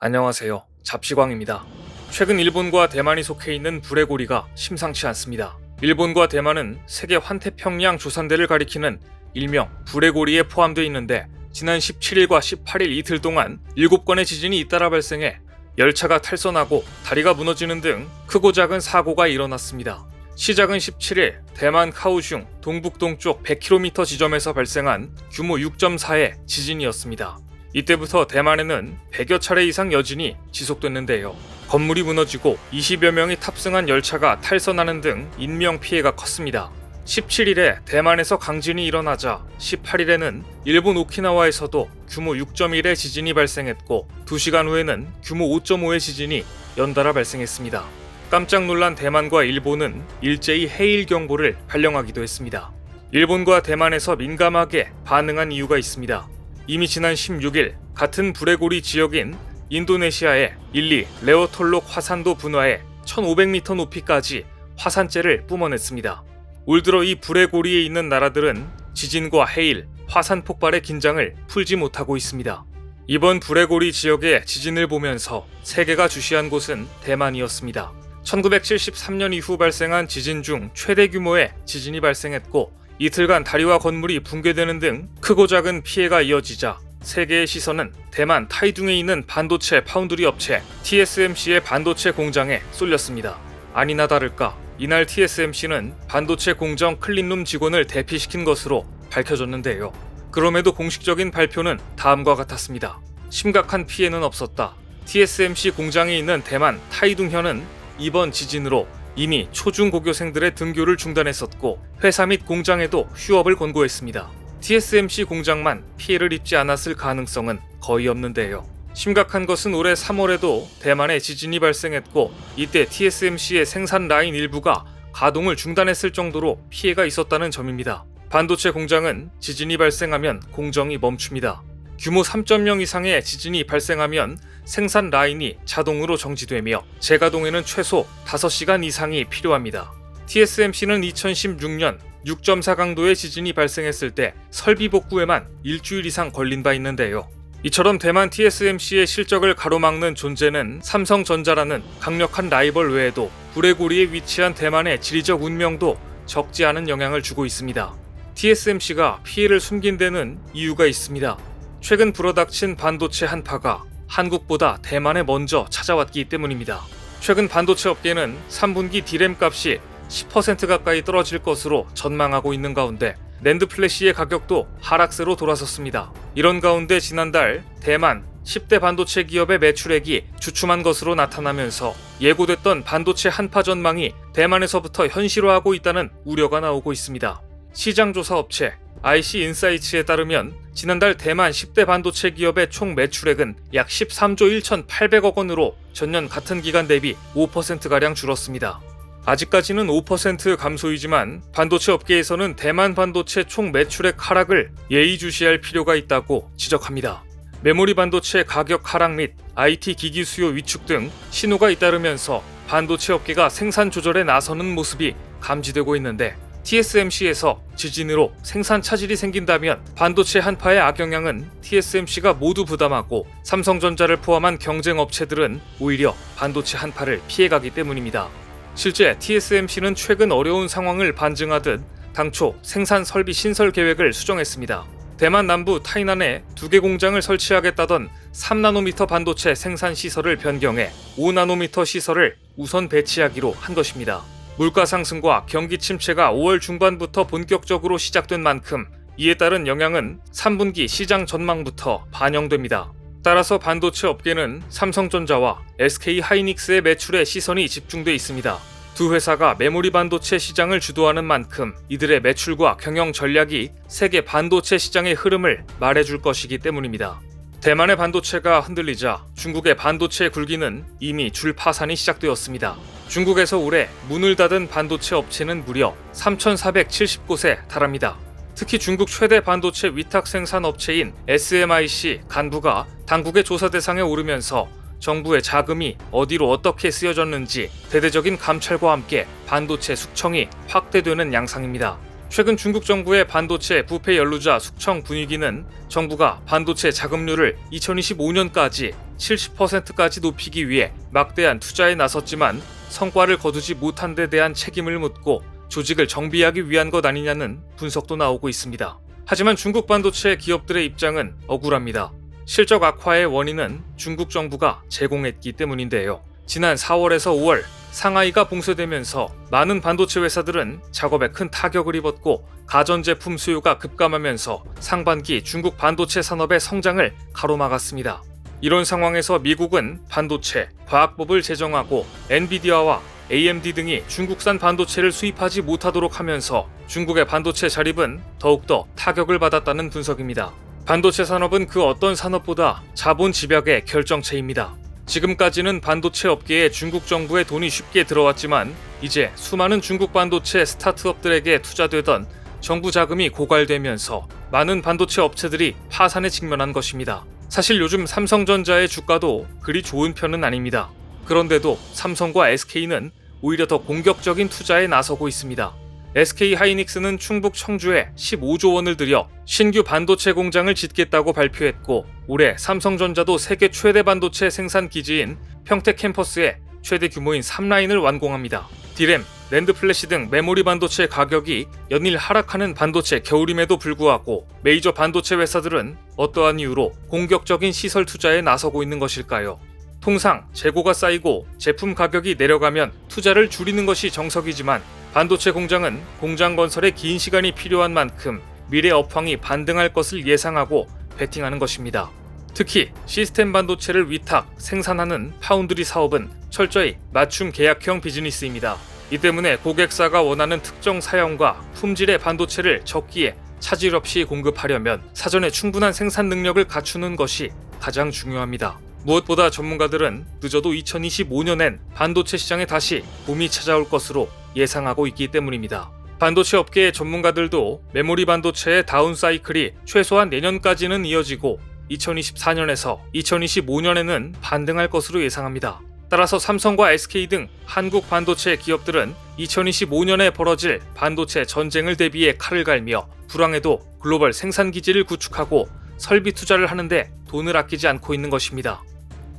안녕하세요. 잡시광입니다. 최근 일본과 대만이 속해 있는 불의 고리가 심상치 않습니다. 일본과 대만은 세계 환태평양 조산대를 가리키는 일명 불의 고리에 포함되어 있는데 지난 17일과 18일 이틀 동안 7건의 지진이 잇따라 발생해 열차가 탈선하고 다리가 무너지는 등 크고 작은 사고가 일어났습니다. 시작은 17일 대만 카오슝 동북동쪽 100km 지점에서 발생한 규모 6.4의 지진이었습니다. 이때부터 대만에는 100여 차례 이상 여진이 지속됐는데요. 건물이 무너지고 20여 명이 탑승한 열차가 탈선하는 등 인명피해가 컸습니다. 17일에 대만에서 강진이 일어나자 18일에는 일본 오키나와에서도 규모 6.1의 지진이 발생했고 2시간 후에는 규모 5.5의 지진이 연달아 발생했습니다. 깜짝 놀란 대만과 일본은 일제히 해일 경보를 발령하기도 했습니다. 일본과 대만에서 민감하게 반응한 이유가 있습니다. 이미 지난 16일 같은 불의 고리 지역인 인도네시아의 일리 레오톨록 화산도 분화에 1500m 높이까지 화산재를 뿜어냈습니다. 올 들어 이 불의 고리에 있는 나라들은 지진과 해일, 화산 폭발의 긴장을 풀지 못하고 있습니다. 이번 불의 고리 지역의 지진을 보면서 세계가 주시한 곳은 대만이었습니다. 1973년 이후 발생한 지진 중 최대 규모의 지진이 발생했고 이틀간 다리와 건물이 붕괴되는 등 크고 작은 피해가 이어지자 세계의 시선은 대만 타이둥에 있는 반도체 파운드리 업체 TSMC의 반도체 공장에 쏠렸습니다. 아니나 다를까 이날 TSMC는 반도체 공정 클린룸 직원을 대피시킨 것으로 밝혀졌는데요. 그럼에도 공식적인 발표는 다음과 같았습니다. 심각한 피해는 없었다. TSMC 공장에 있는 대만 타이둥현은 이번 지진으로 이미 초중고교생들의 등교를 중단했었고 회사 및 공장에도 휴업을 권고했습니다. TSMC 공장만 피해를 입지 않았을 가능성은 거의 없는데요. 심각한 것은 올해 3월에도 대만에 지진이 발생했고 이때 TSMC의 생산 라인 일부가 가동을 중단했을 정도로 피해가 있었다는 점입니다. 반도체 공장은 지진이 발생하면 공정이 멈춥니다. 규모 3.0 이상의 지진이 발생하면 생산 라인이 자동으로 정지되며 재가동에는 최소 5시간 이상이 필요합니다. TSMC는 2016년 6.4 강도의 지진이 발생했을 때 설비 복구에만 일주일 이상 걸린 바 있는데요. 이처럼 대만 TSMC의 실적을 가로막는 존재는 삼성전자라는 강력한 라이벌 외에도 불의 고리에 위치한 대만의 지리적 운명도 적지 않은 영향을 주고 있습니다. TSMC가 피해를 숨긴 데는 이유가 있습니다. 최근 불어닥친 반도체 한파가 한국보다 대만에 먼저 찾아왔기 때문입니다. 최근 반도체 업계는 3분기 디램 값이 10% 가까이 떨어질 것으로 전망하고 있는 가운데 낸드 플래시의 가격도 하락세로 돌아섰습니다. 이런 가운데 지난달 대만 10대 반도체 기업의 매출액이 주춤한 것으로 나타나면서 예고됐던 반도체 한파 전망이 대만에서부터 현실화하고 있다는 우려가 나오고 있습니다. 시장조사 업체 IC인사이츠에 따르면 지난달 대만 10대 반도체 기업의 총 매출액은 약 13조 1,800억 원으로 전년 같은 기간 대비 5%가량 줄었습니다. 아직까지는 5% 감소이지만 반도체 업계에서는 대만 반도체 총 매출액 하락을 예의주시할 필요가 있다고 지적합니다. 메모리 반도체 가격 하락 및 IT 기기 수요 위축 등 신호가 잇따르면서 반도체 업계가 생산 조절에 나서는 모습이 감지되고 있는데 TSMC에서 지진으로 생산 차질이 생긴다면 반도체 한파의 악영향은 TSMC가 모두 부담하고 삼성전자를 포함한 경쟁 업체들은 오히려 반도체 한파를 피해가기 때문입니다. 실제 TSMC는 최근 어려운 상황을 반증하듯 당초 생산 설비 신설 계획을 수정했습니다. 대만 남부 타이난에 2개 공장을 설치하겠다던 3나노미터 반도체 생산 시설을 변경해 5나노미터 시설을 우선 배치하기로 한 것입니다. 물가 상승과 경기 침체가 5월 중반부터 본격적으로 시작된 만큼 이에 따른 영향은 3분기 시장 전망부터 반영됩니다. 따라서 반도체 업계는 삼성전자와 SK하이닉스의 매출에 시선이 집중돼 있습니다. 두 회사가 메모리 반도체 시장을 주도하는 만큼 이들의 매출과 경영 전략이 세계 반도체 시장의 흐름을 말해줄 것이기 때문입니다. 대만의 반도체가 흔들리자 중국의 반도체 굴기는 이미 줄 파산이 시작되었습니다. 중국에서 올해 문을 닫은 반도체 업체는 무려 3,470곳에 달합니다. 특히 중국 최대 반도체 위탁 생산 업체인 SMIC 간부가 당국의 조사 대상에 오르면서 정부의 자금이 어디로 어떻게 쓰여졌는지 대대적인 감찰과 함께 반도체 숙청이 확대되는 양상입니다. 최근 중국 정부의 반도체 부패 연루자 숙청 분위기는 정부가 반도체 자금률을 2025년까지 70%까지 높이기 위해 막대한 투자에 나섰지만 성과를 거두지 못한 데 대한 책임을 묻고 조직을 정비하기 위한 것 아니냐는 분석도 나오고 있습니다. 하지만 중국 반도체 기업들의 입장은 억울합니다. 실적 악화의 원인은 중국 정부가 제공했기 때문인데요. 지난 4월에서 5월 상하이가 봉쇄되면서 많은 반도체 회사들은 작업에 큰 타격을 입었고 가전제품 수요가 급감하면서 상반기 중국 반도체 산업의 성장을 가로막았습니다. 이런 상황에서 미국은 반도체, 과학법을 제정하고 엔비디아와 AMD 등이 중국산 반도체를 수입하지 못하도록 하면서 중국의 반도체 자립은 더욱더 타격을 받았다는 분석입니다. 반도체 산업은 그 어떤 산업보다 자본 집약의 결정체입니다. 지금까지는 반도체 업계에 중국 정부의 돈이 쉽게 들어왔지만 이제 수많은 중국 반도체 스타트업들에게 투자되던 정부 자금이 고갈되면서 많은 반도체 업체들이 파산에 직면한 것입니다. 사실 요즘 삼성전자의 주가도 그리 좋은 편은 아닙니다. 그런데도 삼성과 SK는 오히려 더 공격적인 투자에 나서고 있습니다. SK하이닉스는 충북 청주에 15조 원을 들여 신규 반도체 공장을 짓겠다고 발표했고 올해 삼성전자도 세계 최대 반도체 생산 기지인 평택 캠퍼스에 최대 규모인 3라인을 완공합니다. 디램, 낸드 플래시 등 메모리 반도체 가격이 연일 하락하는 반도체 겨울임에도 불구하고 메이저 반도체 회사들은 어떠한 이유로 공격적인 시설 투자에 나서고 있는 것일까요? 통상 재고가 쌓이고 제품 가격이 내려가면 투자를 줄이는 것이 정석이지만 반도체 공장은 공장 건설에 긴 시간이 필요한 만큼 미래 업황이 반등할 것을 예상하고 베팅하는 것입니다. 특히 시스템 반도체를 위탁, 생산하는 파운드리 사업은 철저히 맞춤 계약형 비즈니스입니다. 이 때문에 고객사가 원하는 특정 사양과 품질의 반도체를 적기에 차질 없이 공급하려면 사전에 충분한 생산 능력을 갖추는 것이 가장 중요합니다. 무엇보다 전문가들은 늦어도 2025년엔 반도체 시장에 다시 붐이 찾아올 것으로 예상하고 있기 때문입니다. 반도체 업계의 전문가들도 메모리 반도체의 다운 사이클이 최소한 내년까지는 이어지고 2024년에서 2025년에는 반등할 것으로 예상합니다. 따라서 삼성과 SK 등 한국 반도체 기업들은 2025년에 벌어질 반도체 전쟁을 대비해 칼을 갈며 불황에도 글로벌 생산 기지를 구축하고 설비 투자를 하는데 돈을 아끼지 않고 있는 것입니다.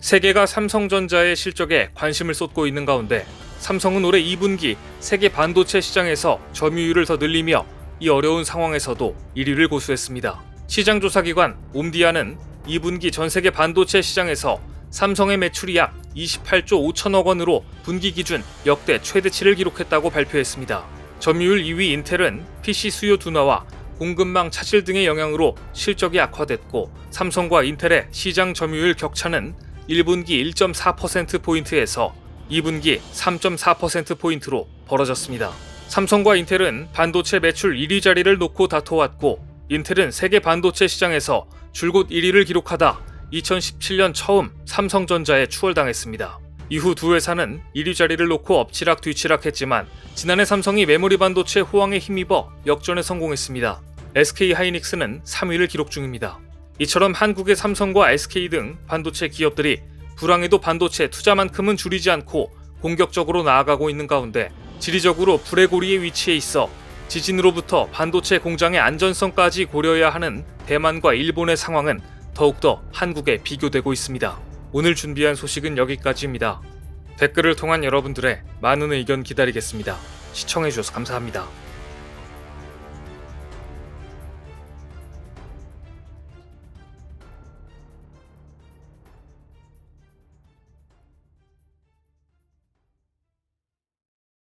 세계가 삼성전자의 실적에 관심을 쏟고 있는 가운데 삼성은 올해 2분기 세계 반도체 시장에서 점유율을 더 늘리며 이 어려운 상황에서도 1위를 고수했습니다. 시장조사기관 옴디아는 2분기 전세계 반도체 시장에서 삼성의 매출이 약 28조 5천억 원으로 분기 기준 역대 최대치를 기록했다고 발표했습니다. 점유율 2위 인텔은 PC 수요 둔화와 공급망 차질 등의 영향으로 실적이 악화됐고 삼성과 인텔의 시장 점유율 격차는 1분기 1.4%포인트에서 2분기 3.4%포인트로 벌어졌습니다. 삼성과 인텔은 반도체 매출 1위 자리를 놓고 다퉈왔고 인텔은 세계 반도체 시장에서 줄곧 1위를 기록하다 2017년 처음 삼성전자에 추월당했습니다. 이후 두 회사는 1위 자리를 놓고 엎치락 뒤치락했지만 지난해 삼성이 메모리 반도체 호황에 힘입어 역전에 성공했습니다. SK하이닉스는 3위를 기록 중입니다. 이처럼 한국의 삼성과 SK 등 반도체 기업들이 불황에도 반도체 투자만큼은 줄이지 않고 공격적으로 나아가고 있는 가운데 지리적으로 불의 고리에 위치해 있어 지진으로부터 반도체 공장의 안전성까지 고려해야 하는 대만과 일본의 상황은 더욱더 한국에 비교되고 있습니다. 오늘 준비한 소식은 여기까지입니다. 댓글을 통한 여러분들의 많은 의견 기다리겠습니다. 시청해주셔서 감사합니다.